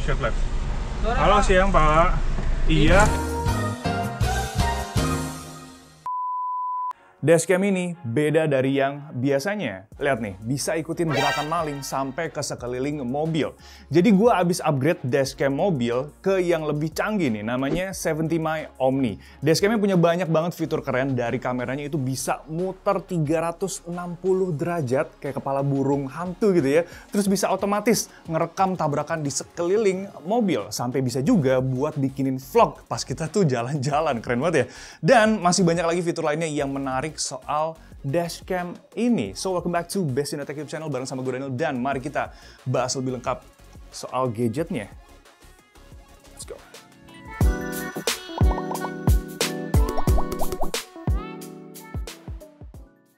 Shift left. Halo, siang Pak. Iya. Dashcam ini beda dari yang biasanya. Lihat nih, bisa ikutin gerakan maling sampai ke sekeliling mobil. Jadi gua abis upgrade dashcam mobil ke yang lebih canggih nih, namanya 70My Omni. Dashcamnya punya banyak banget fitur keren, dari kameranya itu bisa muter 360 derajat kayak kepala burung hantu gitu ya. Terus bisa otomatis ngerekam tabrakan di sekeliling mobil. Sampai bisa juga buat bikinin vlog pas kita tuh jalan-jalan. Keren banget ya. Dan masih banyak lagi fitur lainnya yang menarik soal dashcam ini. So welcome back to Best in the Tech YouTube channel bareng sama gue Daniel, dan mari kita bahas lebih lengkap soal gadgetnya. Let's go.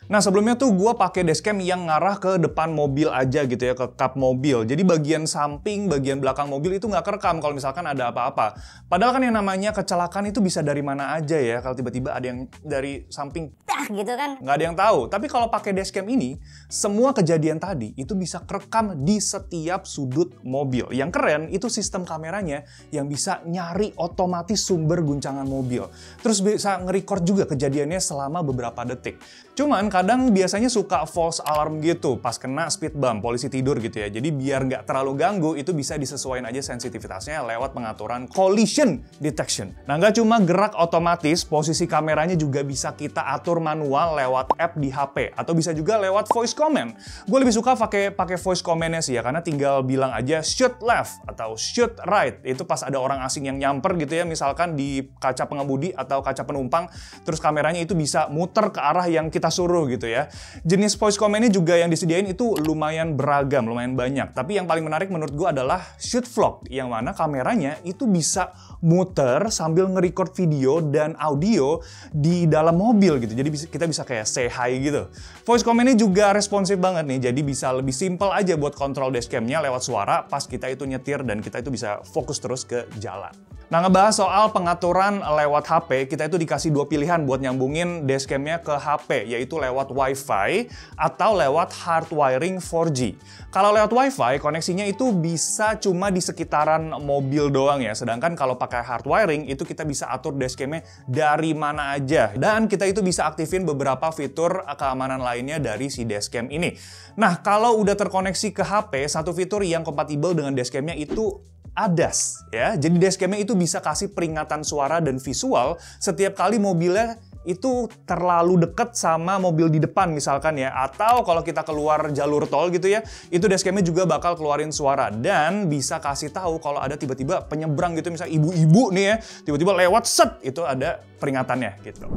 Nah, sebelumnya tuh gue pakai dashcam yang ngarah ke depan mobil aja gitu ya, ke kap mobil. Jadi bagian samping, bagian belakang mobil itu nggak kerekam kalau misalkan ada apa-apa. Padahal kan yang namanya kecelakaan itu bisa dari mana aja ya. Kalau tiba-tiba ada yang dari samping, gitu kan. Nggak ada yang tahu. Tapi kalau pakai dashcam ini, semua kejadian tadi itu bisa kerekam di setiap sudut mobil. Yang keren itu sistem kameranya yang bisa nyari otomatis sumber guncangan mobil. Terus bisa nge-record juga kejadiannya selama beberapa detik. Cuman kadang biasanya suka false alarm gitu pas kena speed bump, polisi tidur gitu ya. Jadi biar nggak terlalu ganggu, itu bisa disesuaikan aja sensitivitasnya lewat pengaturan collision detection. Nah, nggak cuma gerak otomatis, posisi kameranya juga bisa kita atur manual lewat app di HP, atau bisa juga lewat voice command. Gue lebih suka pakai voice command-nya sih ya, karena tinggal bilang aja shoot left atau shoot right. Itu pas ada orang asing yang nyamper gitu ya, misalkan di kaca pengemudi atau kaca penumpang, terus kameranya itu bisa muter ke arah yang kita suruh gitu ya. Jenis voice command-nya juga yang disediain itu lumayan beragam, lumayan banyak. Tapi yang paling menarik menurut gue adalah shoot vlog, yang mana kameranya itu bisa muter sambil nge-record video dan audio di dalam mobil gitu. Jadi kita bisa kayak say hi gitu. Voice command-nya juga responsif banget nih, jadi bisa lebih simple aja buat kontrol dashcam-nya lewat suara pas kita itu nyetir, dan kita itu bisa fokus terus ke jalan. Nah, ngebahas soal pengaturan lewat HP, kita itu dikasih dua pilihan buat nyambungin dashcam-nya ke HP, yaitu lewat Wi-Fi atau lewat hardwiring 4G. Kalau lewat Wi-Fi, koneksinya itu bisa cuma di sekitaran mobil doang ya, sedangkan kalau pakai hardwiring, itu kita bisa atur dashcam-nya dari mana aja. Dan kita itu bisa aktifin beberapa fitur keamanan lainnya dari si dashcam ini. Nah, kalau udah terkoneksi ke HP, satu fitur yang kompatibel dengan dashcam-nya itu ADAS ya. Jadi dashcam-nya itu bisa kasih peringatan suara dan visual setiap kali mobilnya itu terlalu deket sama mobil di depan misalkan ya, atau kalau kita keluar jalur tol gitu ya, itu dashcam-nya juga bakal keluarin suara dan bisa kasih tahu kalau ada tiba-tiba penyeberang gitu, misalnya ibu-ibu nih ya, tiba-tiba lewat set, itu ada peringatannya gitu.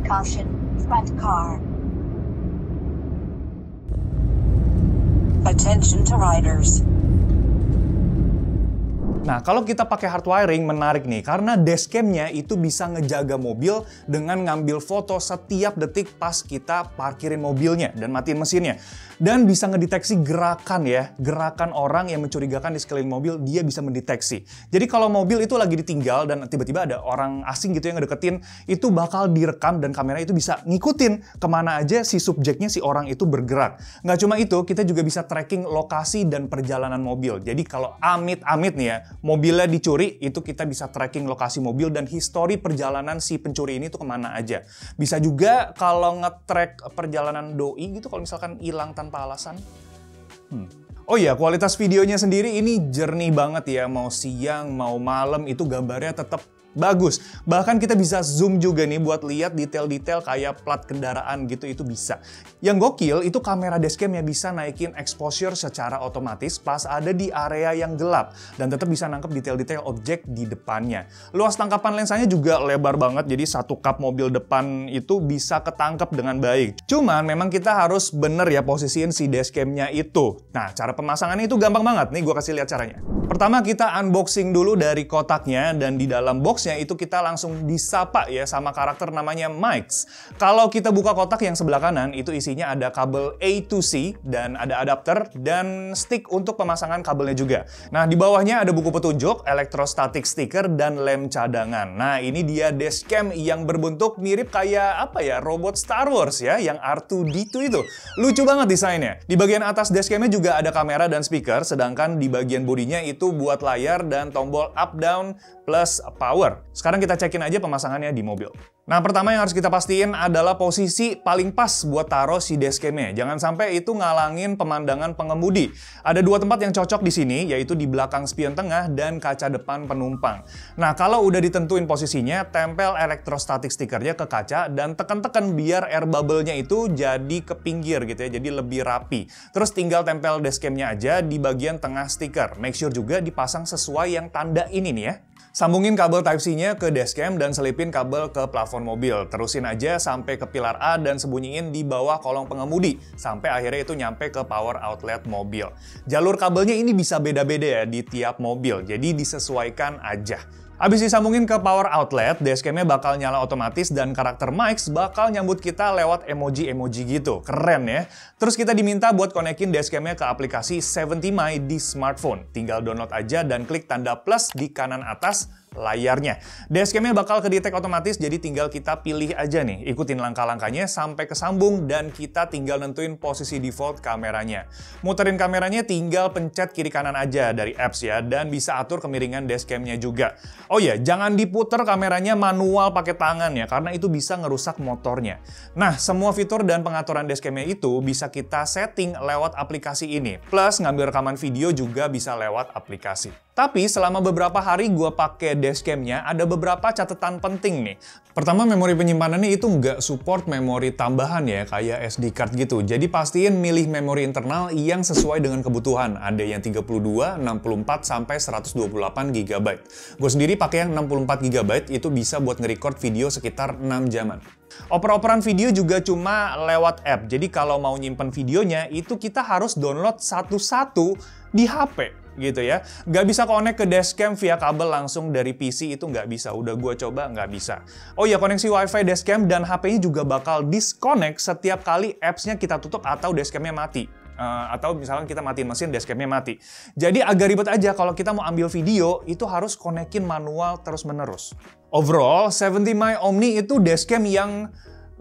Caution, front car. Attention to riders. Nah, kalau kita pakai hardwiring menarik nih, karena dashcam-nya itu bisa ngejaga mobil dengan ngambil foto setiap detik pas kita parkirin mobilnya dan matiin mesinnya. Dan bisa ngedeteksi gerakan ya, gerakan orang yang mencurigakan di sekeliling mobil, dia bisa mendeteksi. Jadi kalau mobil itu lagi ditinggal dan tiba-tiba ada orang asing gitu yang ngedeketin, itu bakal direkam dan kamera itu bisa ngikutin kemana aja si subjeknya, si orang itu bergerak. Nggak cuma itu, kita juga bisa tracking lokasi dan perjalanan mobil. Jadi kalau amit-amit nih ya, mobilnya dicuri, itu kita bisa tracking lokasi mobil dan histori perjalanan si pencuri ini tuh kemana aja. Bisa juga kalau nge-track perjalanan doi gitu, kalau misalkan hilang tanpa alasan. Oh iya, kualitas videonya sendiri ini jernih banget ya. Mau siang, mau malam, itu gambarnya tetap bagus. Bahkan kita bisa zoom juga nih buat lihat detail-detail kayak plat kendaraan gitu, itu bisa. Yang gokil itu kamera dashcam yang bisa naikin exposure secara otomatis pas ada di area yang gelap dan tetap bisa nangkep detail-detail objek di depannya. Luas tangkapan lensanya juga lebar banget, jadi satu kap mobil depan itu bisa ketangkep dengan baik. Cuman memang kita harus bener ya posisiin si dashcamnya itu. Nah, cara pemasangannya itu gampang banget. Nih gue kasih lihat caranya. Pertama kita unboxing dulu dari kotaknya, dan di dalam boxnya itu kita langsung disapa ya sama karakter namanya Mike's. Kalau kita buka kotak yang sebelah kanan, itu isinya ada kabel A to C, dan ada adapter, dan stick untuk pemasangan kabelnya juga. Nah, di bawahnya ada buku petunjuk, elektrostatik stiker, dan lem cadangan. Nah, ini dia dashcam yang berbentuk mirip kayak apa ya, robot Star Wars ya, yang R2-D2 itu. Lucu banget desainnya. Di bagian atas dashcamnya juga ada kamera dan speaker, sedangkan di bagian bodinya itu buat layar dan tombol up down plus power. Sekarang kita cekin aja pemasangannya di mobil. Nah, pertama yang harus kita pastiin adalah posisi paling pas buat taruh si dashcamnya. Jangan sampai itu ngalangin pemandangan pengemudi. Ada dua tempat yang cocok di sini, yaitu di belakang spion tengah dan kaca depan penumpang. Nah, kalau udah ditentuin posisinya, tempel elektrostatik stikernya ke kaca dan tekan-tekan biar air bubble-nya itu jadi ke pinggir gitu ya, jadi lebih rapi. Terus tinggal tempel dashcamnya aja di bagian tengah stiker. Make sure juga dipasang sesuai yang tanda ini nih ya. Sambungin kabel Type-C-nya ke dashcam dan selipin kabel ke plafon mobil. Terusin aja sampai ke pilar A dan sembunyiin di bawah kolong pengemudi, sampai akhirnya itu nyampe ke power outlet mobil. Jalur kabelnya ini bisa beda-beda ya di tiap mobil, jadi disesuaikan aja. Abis disambungin ke power outlet, dashcamnya bakal nyala otomatis dan karakter Mike's bakal nyambut kita lewat emoji-emoji gitu. Keren ya. Terus kita diminta buat konekin dashcamnya ke aplikasi 70My di smartphone. Tinggal download aja dan klik tanda plus di kanan atas layarnya. Dashcamnya bakal kedetek otomatis, jadi tinggal kita pilih aja nih. Ikutin langkah-langkahnya sampai kesambung dan kita tinggal nentuin posisi default kameranya. Muterin kameranya tinggal pencet kiri kanan aja dari apps ya, dan bisa atur kemiringan dashcamnya juga. Oh ya, jangan diputer kameranya manual pakai tangan ya, karena itu bisa ngerusak motornya. Nah, semua fitur dan pengaturan dashcamnya itu bisa kita setting lewat aplikasi ini. Plus, ngambil rekaman video juga bisa lewat aplikasi. Tapi selama beberapa hari gue pakai dashcamnya, ada beberapa catatan penting nih. Pertama, memori penyimpanannya itu nggak support memori tambahan ya, kayak SD card gitu. Jadi pastiin milih memori internal yang sesuai dengan kebutuhan. Ada yang 32, 64, sampai 128 GB. Gue sendiri pakai yang 64 GB, itu bisa buat nge-record video sekitar 6 jaman. Oper-operan video juga cuma lewat app. Jadi kalau mau nyimpen videonya, itu kita harus download satu-satu di HP. Gitu ya, nggak bisa connect ke dashcam via kabel langsung dari PC, itu nggak bisa. Udah gue coba, nggak bisa. Oh ya, koneksi WiFi dashcam dan HP-nya juga bakal disconnect setiap kali apps-nya kita tutup atau dashcamnya mati. Atau misalkan kita matiin mesin, dashcamnya mati. Jadi agak ribet aja kalau kita mau ambil video, itu harus konekin manual terus-menerus. Overall, 70My Omni itu dashcam yang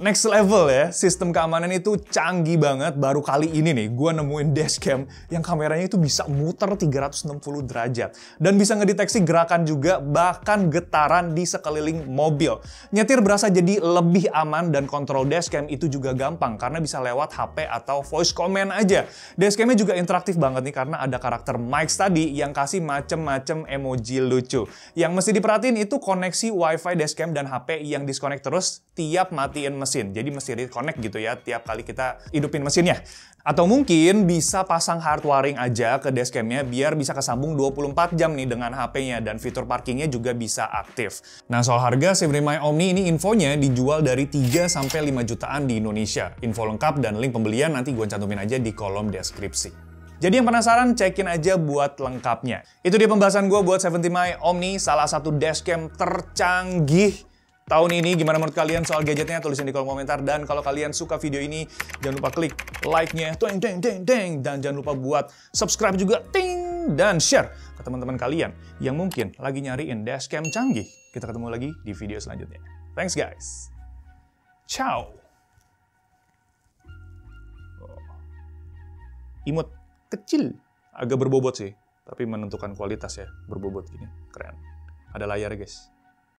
next level ya. Sistem keamanan itu canggih banget. Baru kali ini nih gue nemuin dashcam yang kameranya itu bisa muter 360 derajat. Dan bisa ngedeteksi gerakan juga, bahkan getaran di sekeliling mobil. Nyetir berasa jadi lebih aman, dan kontrol dashcam itu juga gampang karena bisa lewat HP atau voice command aja. Dashcamnya juga interaktif banget nih karena ada karakter Mike's tadi yang kasih macem-macem emoji lucu. Yang mesti diperhatiin itu koneksi WiFi dashcam dan HP yang disconnect terus tiap matiin mesin. Jadi mesti reconnect gitu ya tiap kali kita hidupin mesinnya. Atau mungkin bisa pasang hard wiring aja ke dashcamnya biar bisa kesambung 24 jam nih dengan HP-nya, dan fitur parkingnya juga bisa aktif. Nah, soal harga 70My Omni ini infonya dijual dari 3-5 jutaan di Indonesia. Info lengkap dan link pembelian nanti gue cantumin aja di kolom deskripsi. Jadi yang penasaran, cekin aja buat lengkapnya. Itu dia pembahasan gue buat 70My Omni, salah satu dashcam tercanggih tahun ini. Gimana menurut kalian soal gadgetnya? Tulisin di kolom komentar. Dan kalau kalian suka video ini, jangan lupa klik like-nya, dan jangan lupa buat subscribe juga, dan share ke teman-teman kalian yang mungkin lagi nyariin dashcam canggih. Kita ketemu lagi di video selanjutnya. Thanks guys. Ciao. Imut kecil, agak berbobot sih, tapi menentukan kualitas ya, berbobot gini, keren. Ada layar guys.